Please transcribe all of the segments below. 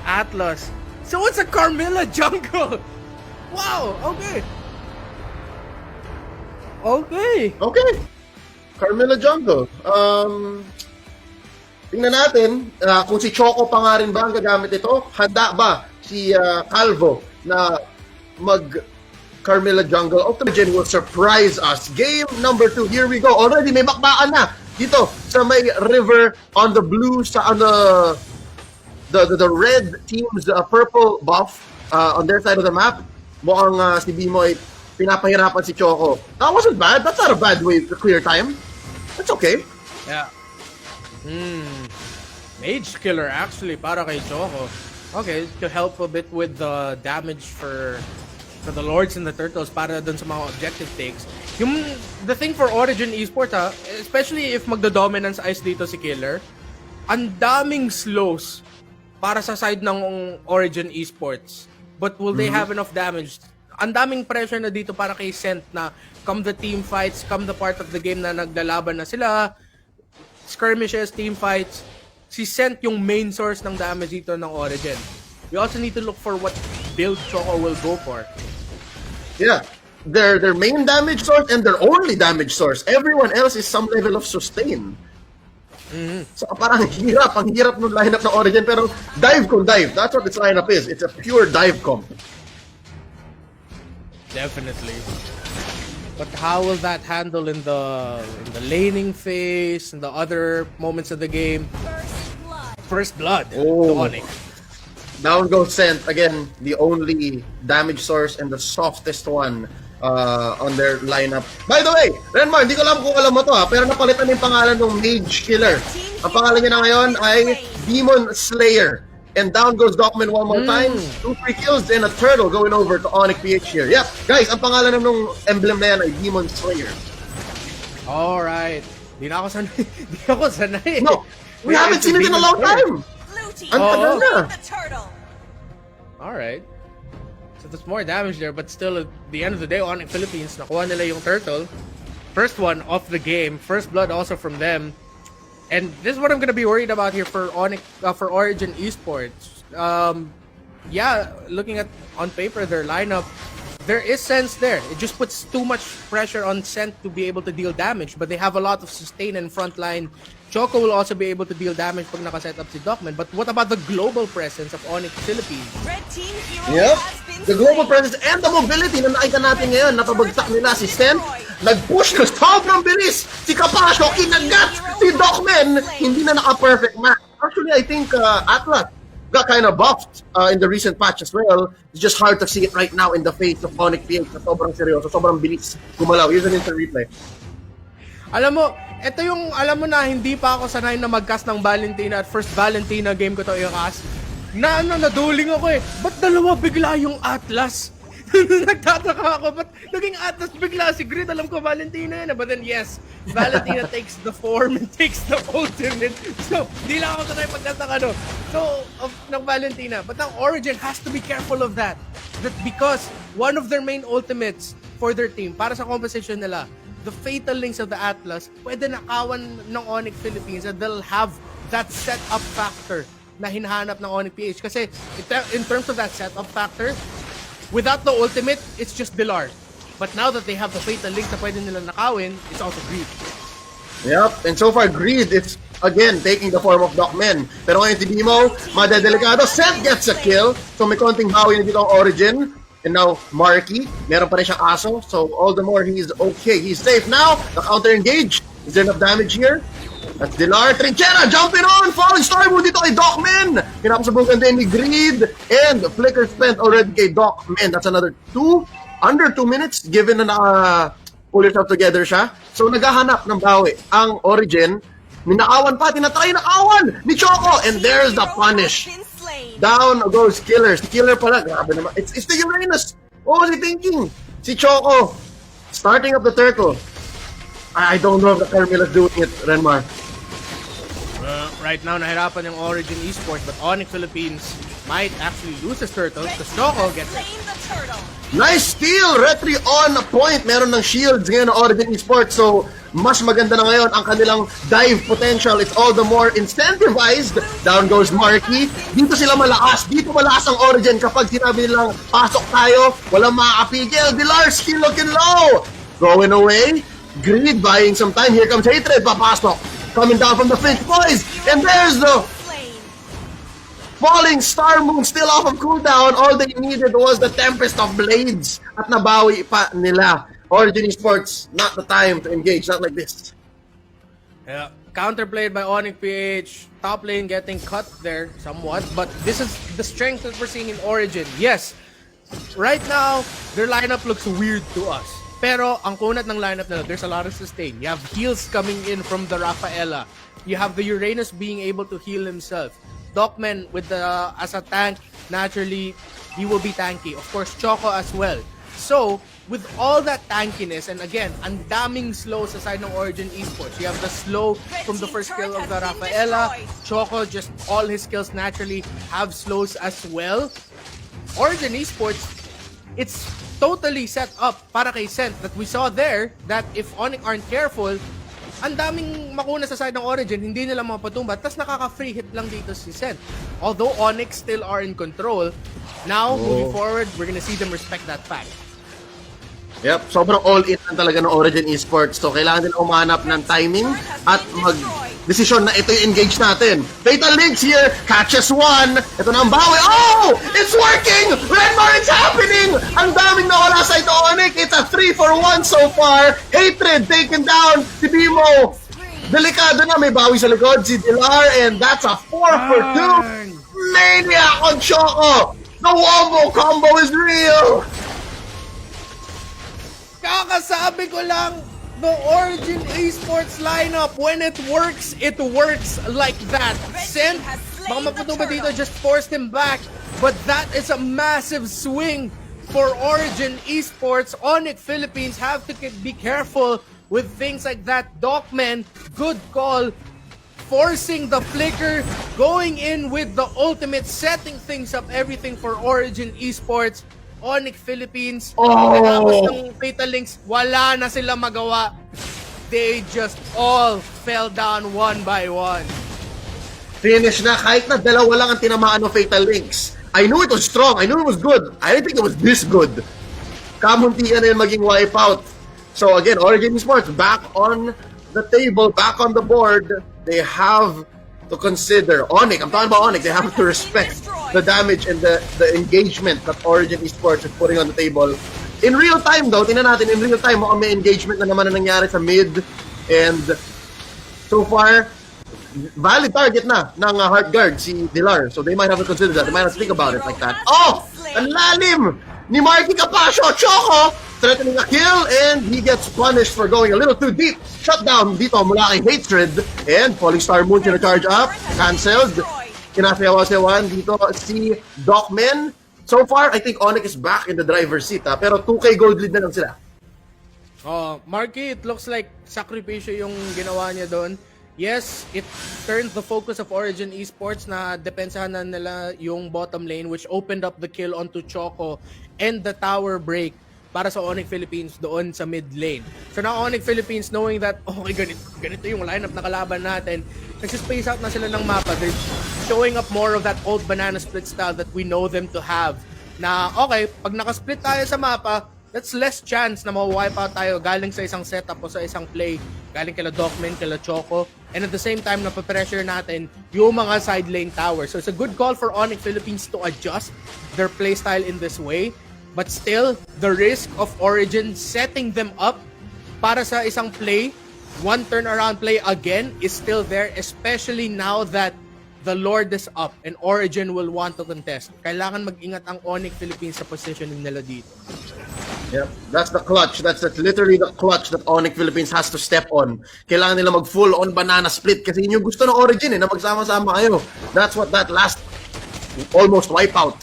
Atlas. So it's a Carmilla jungle. Wow. Okay. Okay. Carmilla jungle. Tingnan natin kung si Choco pa nga rin ba ang gagamit ito. Handa ba si Calvo na mag Carmilla jungle? Origen will surprise us. Game number 2. Here we go. Already may bakbakan na dito sa may river on the blue sa the red team's purple buff on their side of the map. Mukhang si Bimo ay pinapahirapan si Choco. That wasn't bad. That's not a bad way to clear time. That's okay. Yeah. Mage killer actually para kay Choco. Okay, to help a bit with the damage for the Lords and the Turtles para dun sa mga objective takes. The thing for Origen Esports especially if magdo-dominance ice dito si Killer, ang daming slows para sa side ng Origen Esports. But will they have enough damage? Ang daming pressure na dito para kay Sent na come the team fights, come the part of the game na naglalaban na sila, skirmishes, team fights. Si Sent yung main source ng damage dito ng Origen. We also need to look for what build Choco will go for. Yeah, their main damage source and their only damage source. Everyone else is some level of sustain. So parang ang hirap ng lineup ng Origen, pero dive. That's what this lineup is. It's a pure dive comp. Definitely. But how will that handle in the laning phase and the other moments of the game? First blood. To Onic. Down goes Sent. Again, the only damage source and the softest one on their lineup. By the way, Renmar, hindi ko alam kung alam mo to pero napalitan yung pangalan ng Mage Killer. Ang pangalan niya na ngayon ay Demon Slayer. And down goes Dockman one more time. 2 free kills and a turtle going over to Onic PH here. Yep, guys, ang pangalan ng emblem na yan ay Demon Slayer. Alright. Di ako sanay. No, we haven't seen it in a long time. Ang tagal na. Alright. So there's more damage there, but still at the end of the day, Onic Philippines, nakuha nila yung turtle. First one off the game. First blood also from them. And this is what I'm gonna be worried about here for for Origen Esports. Yeah, looking at on paper their lineup, there is sense there. It just puts too much pressure on Sent to be able to deal damage, but they have a lot of sustain and frontline. Choco will also be able to deal damage pag nakaset up si Dockman. But what about the global presence of Onic Philippines? Red team hero Yep, has been the global presence and the mobility na nakita natin ngayon. Napabagsak nila si Stent. Nag-push na sobrang bilis. Si Capascio, kinagat si Dockman. Hindi na naka-perfect match. Actually, I think Atlas got kind of buffed in the recent patch as well. It's just hard to see it right now in the face of Onic PH na sobrang seryoso, sobrang bilis gumalaw. Here's an instant replay. Alam mo, ito yung, alam mo na, hindi pa ako sanay na mag-cast ng Valentina at first Valentina game ko to i-cast. Naduling ako eh. Ba't dalawa bigla yung Atlas? Nagtataka ako, ba't naging Atlas bigla? Si Grid, alam ko Valentina yun. But then yes, Valentina takes the form and takes the ultimate. So, di lang ako sanay pagkataka no. So, ng Valentina. But now Origen has to be careful of that. Because one of their main ultimates for their team, para sa composition nila, the fatal links of the Atlas, pwede nakawan ng Onic Philippines and they'll have that setup factor na hinahanap ng Onic PH. Kasi in terms of that setup factor, without the ultimate, it's just Dilar. But now that they have the fatal links na pwede nilang nakawin, it's also Greed. Yep, and so far Greed is again taking the form of Dockman. Pero ngayon si Bimo, madedelikado. Seth gets a kill. So may konting bawi na dito ang Origen. And now, Marky, meron pa rin siyang aso. So, all the more, he's okay. He's safe now. The counter-engage. Is there enough damage here? That's Dilar. Trinchera, jumping on! Falling star move dito kay Dockman. Pinapasabukan din ni Greed. And Flicker spent already kay Dockman. That's another under 2 minutes, given na pull yourself together siya. So, naghahanap ng bawi ang Origen. Ninakawan pa, tinatry nakawan ni Choco. And there's the punish. Down goes Killer. Si Killer pala, grabe naman. It's the Uranus. What was he thinking? Si Choco, starting up the turtle. I don't know if the Carmilla's doing it, Renmar. Right now, nahirapan yung Origen Esports, but Onic Philippines might actually lose his turtle because Choco gets it. Nice steal! Retry on point. Meron ng shields ngayon ng Origen Esports. So, mas maganda na ngayon ang kanilang dive potential. It's all the more incentivized. Down goes Marky. Dito sila malakas. Dito malakas ang Origen kapag sinabi nilang pasok tayo. Walang makakapigil. Dilar, skill looking low. Going away. Greed buying some time. Here comes Hatred. Papasok. Coming down from the Finch boys. And there's the falling Star Moon still off of cooldown. All they needed was the Tempest of Blades. At nabawi pa nila. Origen Esports, not the time to engage. Not like this. Yeah. Counterplayed by Onic PH. Top lane getting cut there somewhat. But this is the strength that we're seeing in Origen. Yes, right now, their lineup looks weird to us. Pero ang kunat ng lineup nila, there's a lot of sustain. You have heals coming in from the Rafaela. You have the Uranus being able to heal himself. Dogman with the as a tank, naturally he will be tanky. Of course, Choco as well. So, with all that tankiness, and again, ang daming slow sa side ng Origen Esports. You have the slow from the first skill of the Rafaela. Choco, just all his skills naturally have slows as well. Origen Esports, it's totally set up para kay Sent that we saw there that if Onic aren't careful, ang daming makuna sa side ng Origen, hindi nila mapatumba, tas nakaka-free hit lang dito si Sent. Although Onyx still are in control, now, moving forward, we're gonna see them respect that fact. Yep, sobrang all-in lang talaga ng Origen Esports. So, kailangan din umanap ng timing at mag-desisyon na ito yung engage natin. Fatal Links here, catches one. Ito na ang bawi. Oh! It's working! Redmar, it's happening! Ang daming nawala sa ito, Onic. It's a 3-for-1 so far. Hatred taken down. Si Bimo. Delikado na, may bawi sa likod. Si Dilar, and that's a 4-for-2. Maniac on Choco. The wombo combo is real. Kakasabi ko lang, the Origen Esports lineup, when it works like that. Sent, baka maputuba dito, just forced him back. But that is a massive swing for Origen Esports. Onic Philippines have to be careful with things like that. Dogman, good call. Forcing the flicker, going in with the ultimate, setting things up, everything for Origen Esports. Onic Philippines, pagkatapos ng Fatal Links, wala na sila magawa. They just all fell down one by one. Finish na, kahit na dalawa lang ang tinamaan ng Fatal Links. I knew it was strong, I knew it was good. I didn't think it was this good. Kamuntian na yun maging wipeout. So again, Origen Esports back on the table, back on the board. They have to consider Onic. I'm talking about Onic. They have to respect the damage and the engagement that Origen Esports is putting on the table. In real time though, tingnan natin, in real time, mukhang may engagement na naman na nangyari sa mid. And so far, valid target na ng Heart Guard, si Dilar. So they might have to consider that. They might have to think about it like that. Oh! Ang lalim! Ni Marky Capasio, Choco! Threatening a kill, and he gets punished for going a little too deep. Shut down dito mula kay Hatred. And Falling Star Moon charge up. Cancelled. Kinasayaw-sayawan dito si Dogman. So far, I think Onic is back in the driver's seat. Pero 2K gold lead na lang sila. Marky, it looks like sakripisyo yung ginawa niya doon. Yes, it turned the focus of Origen Esports na depensahan na nila yung bottom lane, which opened up the kill onto Choco and the tower break para sa Onic Philippines doon sa mid lane. So now Onic Philippines, knowing that, okay, ganito yung lineup na kalaban natin, nagsis-space out na sila ng mapa. They're showing up more of that old banana split style that we know them to have. Na, okay, pag nakasplit tayo sa mapa, that's less chance na ma-wipe out tayo galing sa isang setup o sa isang play, galing kila Dogman, kila Choco, and at the same time, napapressure natin yung mga side lane tower. So it's a good call for Onic Philippines to adjust their playstyle in this way. But still, the risk of Origen setting them up para sa isang play, one turnaround play again, is still there, especially now that the Lord is up and Origen will want to contest. Kailangan mag-ingat ang Onic Philippines sa positioning nila dito. Yep, that's the clutch. That's literally the clutch that Onic Philippines has to step on. Kailangan nila mag full on banana split kasi yun yung gusto ng Origen na magsama-sama kayo. That's what that last almost wipeout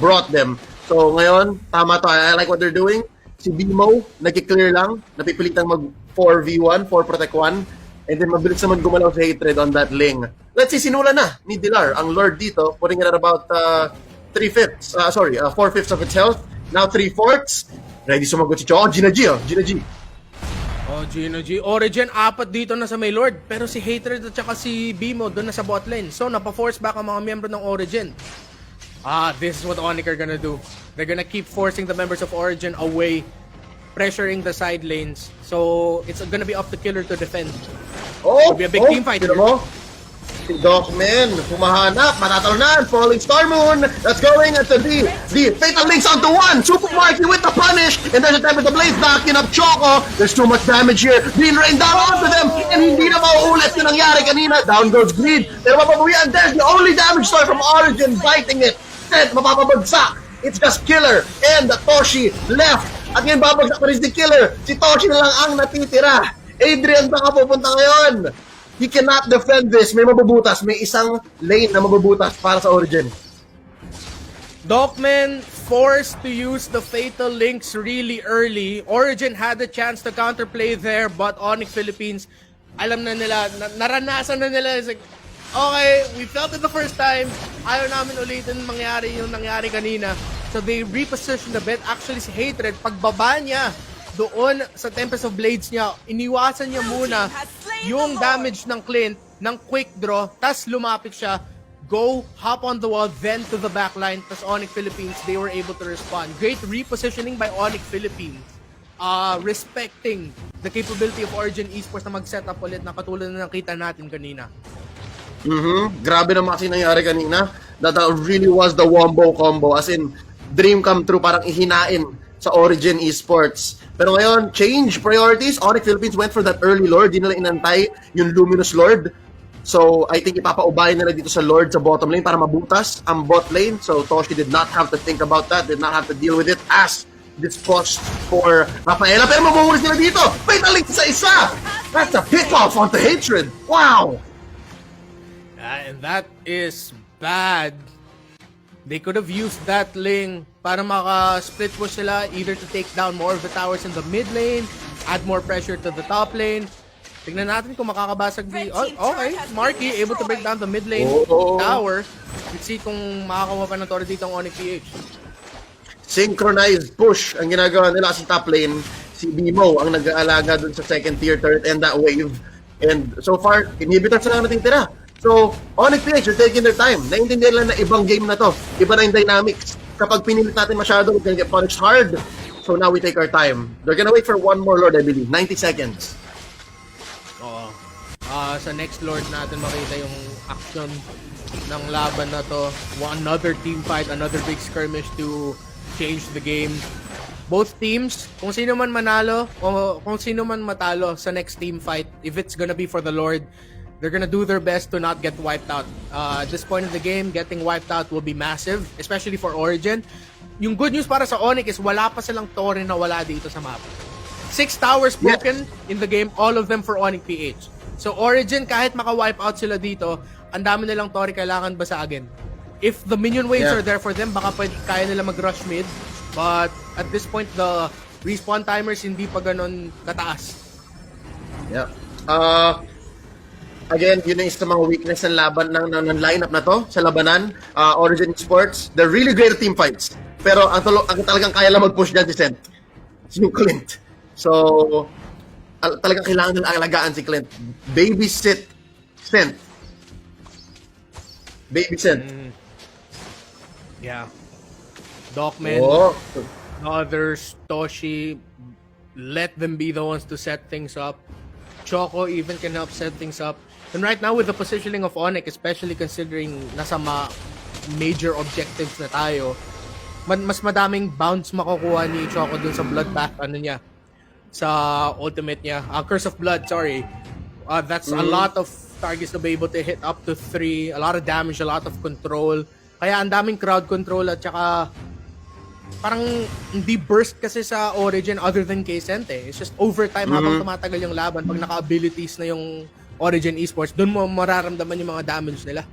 brought them. So ngayon, tama to. I like what they're doing. Si Bimo, nag-clear lang. Napipilitang mag 4v1, 4 protect 1. And then mabilis naman gumalaw si Hatred on that ling. Let's see, sinula na ni Dilar ang Lord dito, putting it at about 4/5 of its health. Now 3/4. Ready sumagot si Choco. Gina G, oh. Gina G. Oh, Gina G. Origen, 4 dito na sa may Lord. Pero si Hatred at saka si Bimo doon na sa bot lane. So, napa-force back ang mga miyembro ng Origen. This is what Onic are gonna do. They're gonna keep forcing the members of Origen away, pressuring the side lanes. So, it's gonna be up to Killer to defend. Oh, It'll be a big team fight. Sino mo? Si Dogman, humahanap, matatalunan, Falling Star Moon, that's going into the Fatal Links onto one, Super Marky with the punish, and there's a time with the Blaze backing up Choco, there's too much damage here, being rained down onto them, and hindi na mauulit yung nangyari kanina, down goes Greed, pero mapapawian, there's the only damage star from Origen, biting it, Sent, mapapabagsak, it's just Killer, and Toshi left, at ngayon babagsak pa rin si Killer, si Toshi na lang ang natitira, Adrian baka pupunta ngayon. He cannot defend this. May mabubutas. May isang lane na mabubutas para sa Origen. Dogman forced to use the Fatal Links really early. Origen had the chance to counterplay there, but Onic Philippines, alam na nila, naranasan na nila. It's like, okay, we felt it the first time. Ayaw namin ulitin mangyari yung nangyari kanina. So they repositioned a bit. Actually, si Hatred, pagbaba niya doon sa Tempest of Blades niya, iniwasan niya muna yung damage ng Clint, ng quick draw, tas lumapit siya, go, hop on the wall, then to the backline, tas Onic Philippines, they were able to respond. Great repositioning by Onic Philippines. Respecting the capability of Origen Esports na mag-set up ulit na katulad na nakita natin kanina. Grabe naman kasi nangyari kanina. That really was the wombo combo. As in, dream come true, parang ihinain sa Origen Esports. Pero ngayon, change priorities. Onic Philippines went for that early Lord. Di nila inantay yung Luminous Lord. So, I think ipapaubayan nila dito sa Lord sa bottom lane para mabutas ang bot lane. So, Toshi did not have to think about that. Did not have to deal with it as this cost for Rafaela. Pero mabuhulis nila dito. May taling sa isa. That's a pick-off onto Hatred. Wow! And that is bad. They could have used that lane para maka-split push sila, either to take down more of the towers in the mid lane, add more pressure to the top lane. Tignan natin kung makakabasag di... Oh, okay, Marky able to break down the mid lane tower. Let's see kung makakakuha pa ng toro dito ang Onic PH. Synchronized push ang ginagawa nila sa top lane. Si Bimo ang nag-aalaga dun sa second tier turret and that wave. And so far, inhibitors na lang natitira. So, Onic PH, they're taking their time. Naintindihan lang na ibang game na to. Iba na yung dynamics. Kapag pinilit natin masyado, we're gonna get punished hard. So now we take our time. They're gonna wait for one more Lord, I believe. 90 seconds. Oo. Sa next Lord natin makita yung action ng laban na to. Another team fight, another big skirmish to change the game. Both teams, kung sino man manalo o kung sino man matalo sa next team fight, if it's gonna be for the Lord, they're gonna do their best to not get wiped out. At this point of the game, getting wiped out will be massive, especially for Origen. Yung good news para sa Onic is wala pa silang tore na wala dito sa map. 6 towers broken in the game, all of them for Onic PH. So Origen, kahit maka-wipe out sila dito, ang dami nilang tore kailangan basagin. If the minion waves are there for them, baka kaya nila mag-rush mid. But at this point, the respawn timers hindi pa ganon kataas. Yeah. Again, yun yung isa mga weakness ng laban ng lineup na to sa labanan. Origen Esports, they're really great at team fights. Pero ang talagang kaya lang mag-push dyan si Sent. Si Clint. So, talagang kailangan nila alagaan si Clint. Babysit Sent. Babysit. Yeah. Dogman, others, Toshi, let them be the ones to set things up. Choco even can help set things up. And right now with the positioning of Onic, especially considering nasa major objectives na tayo, mas madaming bounce makukuha ni Choco dun sa bloodbath niya, sa ultimate niya. Curse of Blood, sorry. That's a lot of targets to be able to hit up to 3, a lot of damage, a lot of control. Kaya ang daming crowd control at saka parang hindi burst kasi sa Origen other than K-Cent eh. It's just overtime habang tumatagal yung laban. Pag naka-abilities na yung Origen Esports, doon mo mararamdaman yung mga damage nila.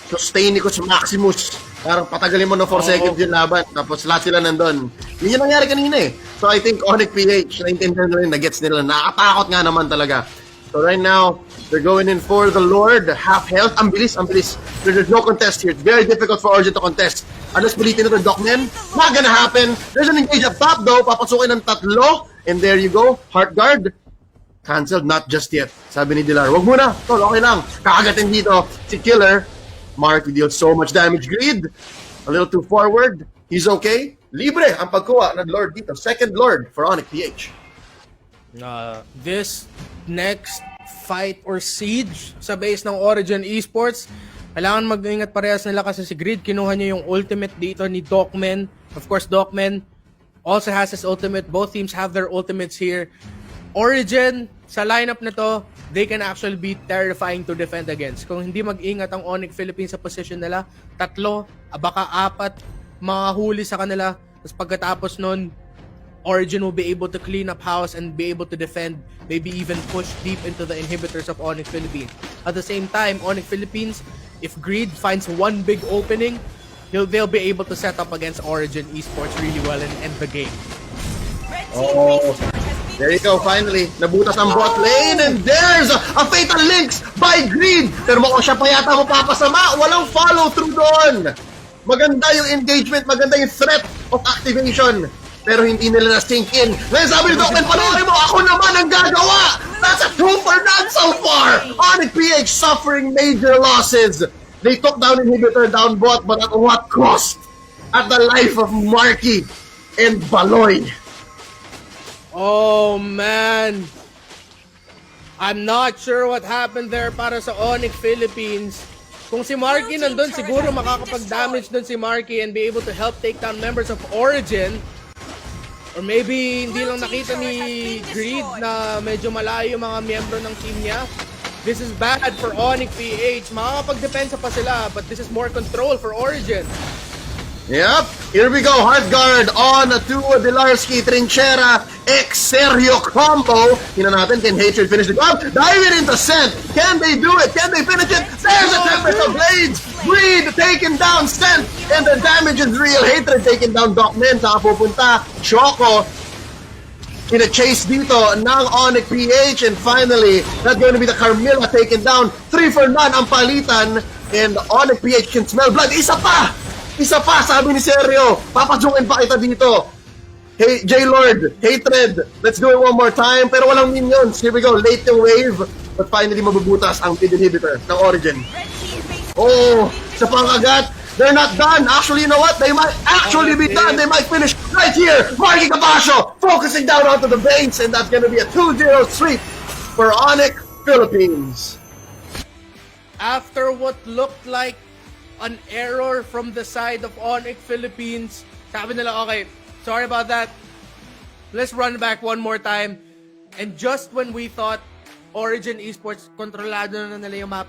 Sustain-icus Maximus. Parang patagalin mo ng 4 seconds yung laban. Tapos lahat sila nandun. Yun yung nangyari kanina eh. So I think Onic PH, naintindihan nila, na-gets nila. Nakatakot nga naman talaga. So right now, they're going in for the Lord, half health. Ang bilis, ang bilis. There's no contest here. It's very difficult for Origen to contest. Unless pilitin ito Docmen, not gonna happen. There's an engage up top though, papasukin ng tatlo. And there you go, Heart Guard. Cancelled, not just yet. Sabi ni Dilar, wag muna. Tol, okay lang. Kakagatin dito si Killer. Mark deals so much damage. Greed, a little too forward. He's okay. Libre ang pagkuha ng Lord dito. Second Lord for Onic PH. This next fight or siege sa base ng Origen Esports, kailangan mag-ingat parehas nila kasi si Greed kinuha niya yung ultimate dito ni Docmen. Of course, Docmen also has his ultimate. Both teams have their ultimates here. Origen, sa lineup na to, they can actually be terrifying to defend against. Kung hindi mag-ingat ang Onic Philippines sa position nila, tatlo, baka apat, mga huli sa kanila. Tapos pagkatapos nun, Origen will be able to clean up house and be able to defend, maybe even push deep into the inhibitors of Onic Philippines. At the same time, Onic Philippines, if Greed finds one big opening, they'll be able to set up against Origen Esports really well and end the game. Oh, there you go, finally. Nabutas ang bot lane and there's a fatal links by Greed. Pero mukhang siya pa yata mapapasama. Walang follow through doon. Maganda yung engagement, maganda yung threat of activation. Pero hindi nila na-sink in. Ngayon sabi ni Docmen, panoorin mo, ako naman ang gagawa! That's a 2 for none so far! Onic PH suffering major losses. They took down inhibitor, down bot, but at what cost? At the life of Marky and Baloy. Oh man, I'm not sure what happened there para sa Onic Philippines. Kung si Marky nandun, siguro makakapag-damage dun si Marky and be able to help take down members of Origen. Or maybe hindi lang nakita ni Greed na medyo malayo yung mga miyembro ng team niya. This is bad for Onic PH. Makakapag-depensa pa sila, but this is more control for Origen. Yep, here we go. Heart Guard on to Dilarski, Trinchera, Exerio combo. Tingnan natin, can Hatred finish the job? Diving into Scent. Can they do it? Can they finish it? There's a Tempest of Blades. Greed taken down Scent. And the damage is real. Hatred taken down Docmen. Saka pupunta Choco. Kina-chase dito ng Onic PH. And finally, that's going to be the Carmilla taken down. 3 for none ang palitan. And Onic PH can smell blood. Isa pa! Isa pa, sabi ni Sergio, papajungin pa kita dito. Hey, J-Lord, Hatred, let's do it one more time. Pero walang minions. Here we go, late yung wave. But finally, mabubutas ang mid inhibitor ng Origen. Oh, sa pangagat, they're not done. Actually, you know what? They might actually be done. They might finish right here. Marky Capascio focusing down onto the base. And that's gonna be a 2-0 sweep for Onic Philippines. After what looked like an error from the side of Onic Philippines, sabi nila, okay, sorry about that. Let's run back one more time. And just when we thought Origen Esports kontrolado na nila yung map,